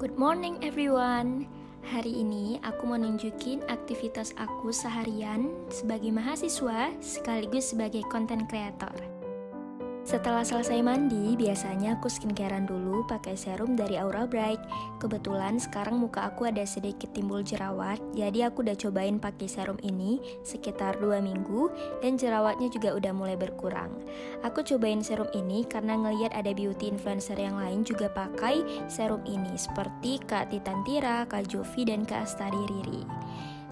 Good morning everyone. Hari ini aku mau nunjukin aktivitas aku seharian sebagai mahasiswa sekaligus sebagai content creator. Setelah selesai mandi, biasanya aku skincarean dulu pakai serum dari Aura Bright. Kebetulan sekarang muka aku ada sedikit timbul jerawat, jadi aku udah cobain pakai serum ini sekitar 2 minggu dan jerawatnya juga udah mulai berkurang. Aku cobain serum ini karena ngelihat ada beauty influencer yang lain juga pakai serum ini seperti Kak Titan Tira, Kak Jovi, dan Kak Astari Riri.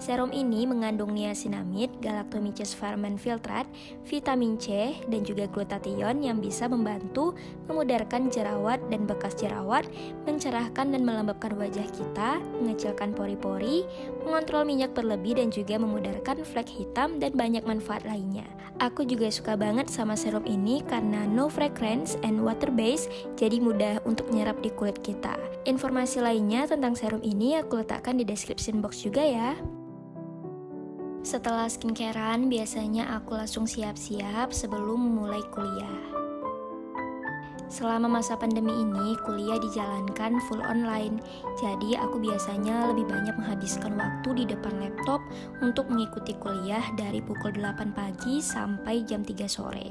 Serum ini mengandung niacinamide, galactomyces ferment filtrate, vitamin C, dan juga glutathione yang bisa membantu memudarkan jerawat dan bekas jerawat, mencerahkan dan melembabkan wajah kita, mengecilkan pori-pori, mengontrol minyak berlebih, dan juga memudarkan flek hitam dan banyak manfaat lainnya. Aku juga suka banget sama serum ini karena no fragrance and water based, jadi mudah untuk nyerap di kulit kita. Informasi lainnya tentang serum ini aku letakkan di description box juga ya. Setelah skincarean, biasanya aku langsung siap-siap sebelum memulai kuliah. Selama masa pandemi ini, kuliah dijalankan full online, jadi aku biasanya lebih banyak menghabiskan waktu di depan laptop untuk mengikuti kuliah dari pukul 8 pagi sampai jam 3 sore.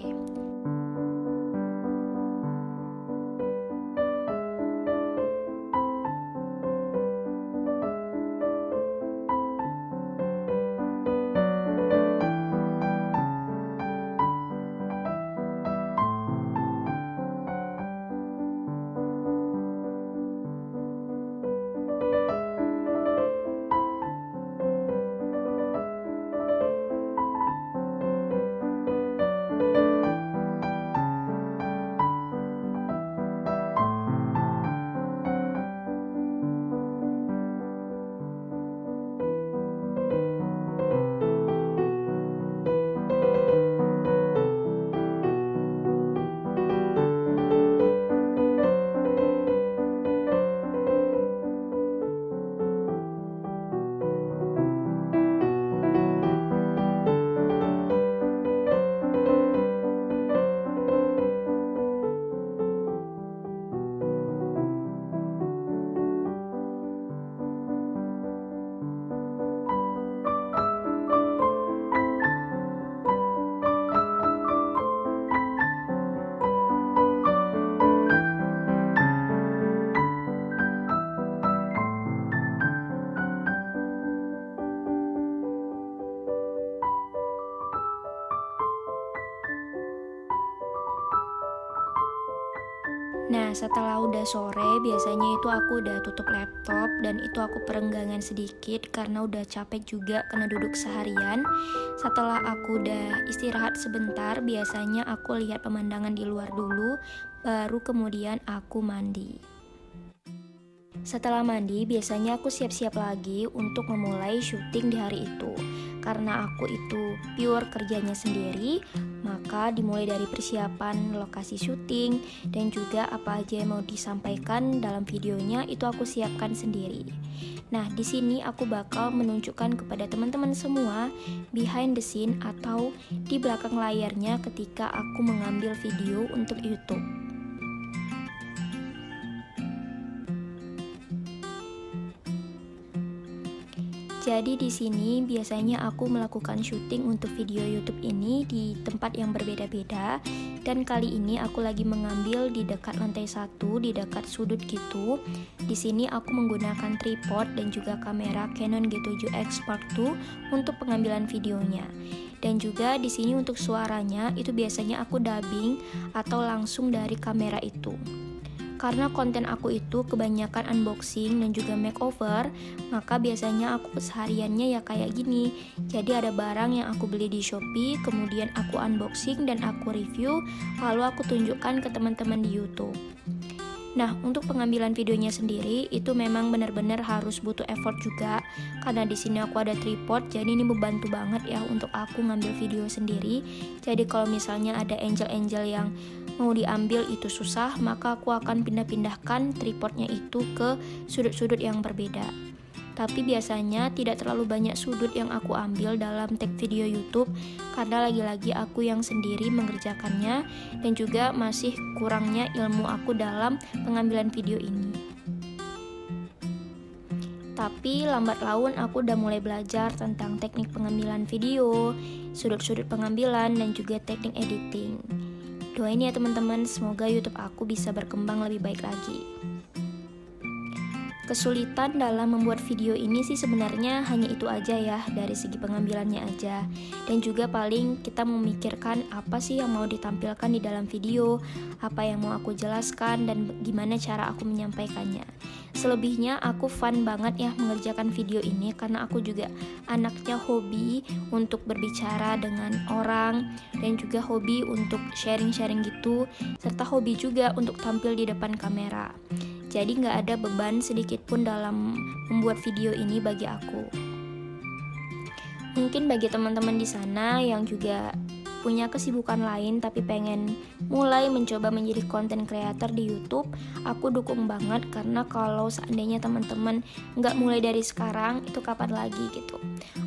Nah, setelah udah sore, biasanya itu aku udah tutup laptop dan itu aku perenggangan sedikit karena udah capek juga kena duduk seharian. Setelah aku udah istirahat sebentar, biasanya aku lihat pemandangan di luar dulu, baru kemudian aku mandi. Setelah mandi, biasanya aku siap-siap lagi untuk memulai syuting di hari itu. Karena aku itu pure kerjanya sendiri, maka dimulai dari persiapan lokasi syuting dan juga apa aja yang mau disampaikan dalam videonya itu aku siapkan sendiri. Nah, di sini aku bakal menunjukkan kepada teman-teman semua behind the scene atau di belakang layarnya ketika aku mengambil video untuk YouTube. Jadi di sini biasanya aku melakukan syuting untuk video YouTube ini di tempat yang berbeda-beda, dan kali ini aku lagi mengambil di dekat lantai 1 di dekat sudut gitu. Di sini aku menggunakan tripod dan juga kamera Canon G7X Mark II untuk pengambilan videonya. Dan juga di sini untuk suaranya itu biasanya aku dubbing atau langsung dari kamera itu. Karena konten aku itu kebanyakan unboxing dan juga makeover, maka biasanya aku kesehariannya ya kayak gini. Jadi ada barang yang aku beli di Shopee, kemudian aku unboxing dan aku review, lalu aku tunjukkan ke teman-teman di YouTube. Nah, untuk pengambilan videonya sendiri itu memang benar-benar harus butuh effort juga karena di sini aku ada tripod, jadi ini membantu banget ya untuk aku ngambil video sendiri. Jadi kalau misalnya ada angel-angel yang mau diambil itu susah, maka aku akan pindah-pindahkan tripodnya itu ke sudut-sudut yang berbeda. Tapi biasanya tidak terlalu banyak sudut yang aku ambil dalam tag video YouTube karena lagi-lagi aku yang sendiri mengerjakannya dan juga masih kurangnya ilmu aku dalam pengambilan video ini. Tapi lambat laun aku udah mulai belajar tentang teknik pengambilan video, sudut-sudut pengambilan, dan juga teknik editing. Doain ya teman-teman, semoga YouTube aku bisa berkembang lebih baik lagi. Kesulitan dalam membuat video ini sih sebenarnya hanya itu aja ya, dari segi pengambilannya aja. Dan juga paling kita memikirkan apa sih yang mau ditampilkan di dalam video, apa yang mau aku jelaskan, dan gimana cara aku menyampaikannya. Selebihnya aku fun banget ya mengerjakan video ini, karena aku juga anaknya hobi untuk berbicara dengan orang, dan juga hobi untuk sharing-sharing gitu, serta hobi juga untuk tampil di depan kamera. Jadi nggak ada beban sedikit pun dalam membuat video ini bagi aku. Mungkin bagi teman-teman di sana yang juga punya kesibukan lain tapi pengen mulai mencoba menjadi content creator di YouTube, aku dukung banget, karena kalau seandainya teman-teman nggak mulai dari sekarang, itu kapan lagi gitu.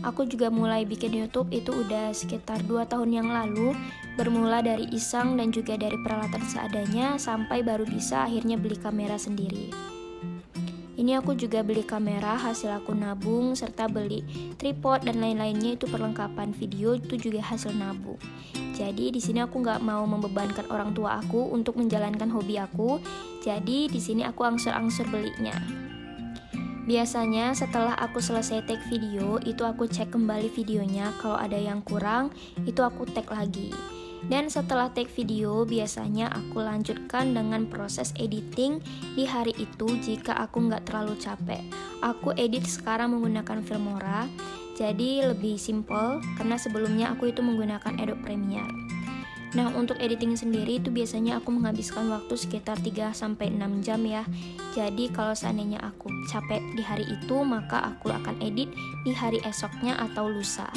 Aku juga mulai bikin YouTube itu udah sekitar 2 tahun yang lalu, bermula dari iseng dan juga dari peralatan seadanya, sampai baru bisa akhirnya beli kamera sendiri. Ini aku juga beli kamera hasil aku nabung, serta beli tripod dan lain-lainnya, itu perlengkapan video itu juga hasil nabung. Jadi di sini aku nggak mau membebankan orang tua aku untuk menjalankan hobi aku. Jadi di sini aku angsur-angsur belinya. Biasanya setelah aku selesai take video, itu aku cek kembali videonya, kalau ada yang kurang, itu aku tag lagi. Dan setelah take video, biasanya aku lanjutkan dengan proses editing di hari itu jika aku nggak terlalu capek. Aku edit sekarang menggunakan Filmora, jadi lebih simple karena sebelumnya aku itu menggunakan Adobe Premiere. Nah, untuk editing sendiri itu biasanya aku menghabiskan waktu sekitar 3-6 jam ya. Jadi kalau seandainya aku capek di hari itu, maka aku akan edit di hari esoknya atau lusa.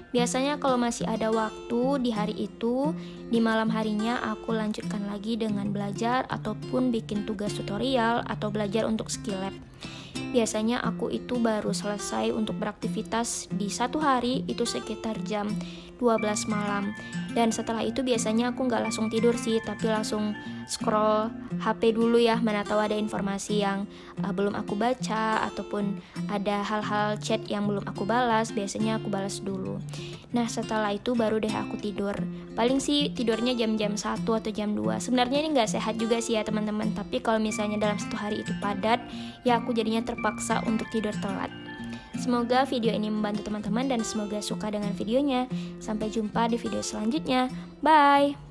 Biasanya kalau masih ada waktu di hari itu, di malam harinya aku lanjutkan lagi dengan belajar ataupun bikin tugas tutorial atau belajar untuk skill lab. Biasanya aku itu baru selesai untuk beraktivitas di satu hari itu sekitar jam 12 malam. Dan setelah itu biasanya aku nggak langsung tidur sih, tapi langsung scroll HP dulu ya, mana tahu ada informasi yang belum aku baca, ataupun ada hal-hal chat yang belum aku balas, biasanya aku balas dulu. Nah setelah itu baru deh aku tidur. Paling sih tidurnya jam-jam 1 atau jam 2. Sebenarnya ini nggak sehat juga sih ya teman-teman, tapi kalau misalnya dalam satu hari itu padat, ya aku jadinya terpaksa untuk tidur telat. Semoga video ini membantu teman-teman dan semoga suka dengan videonya. Sampai jumpa di video selanjutnya. Bye!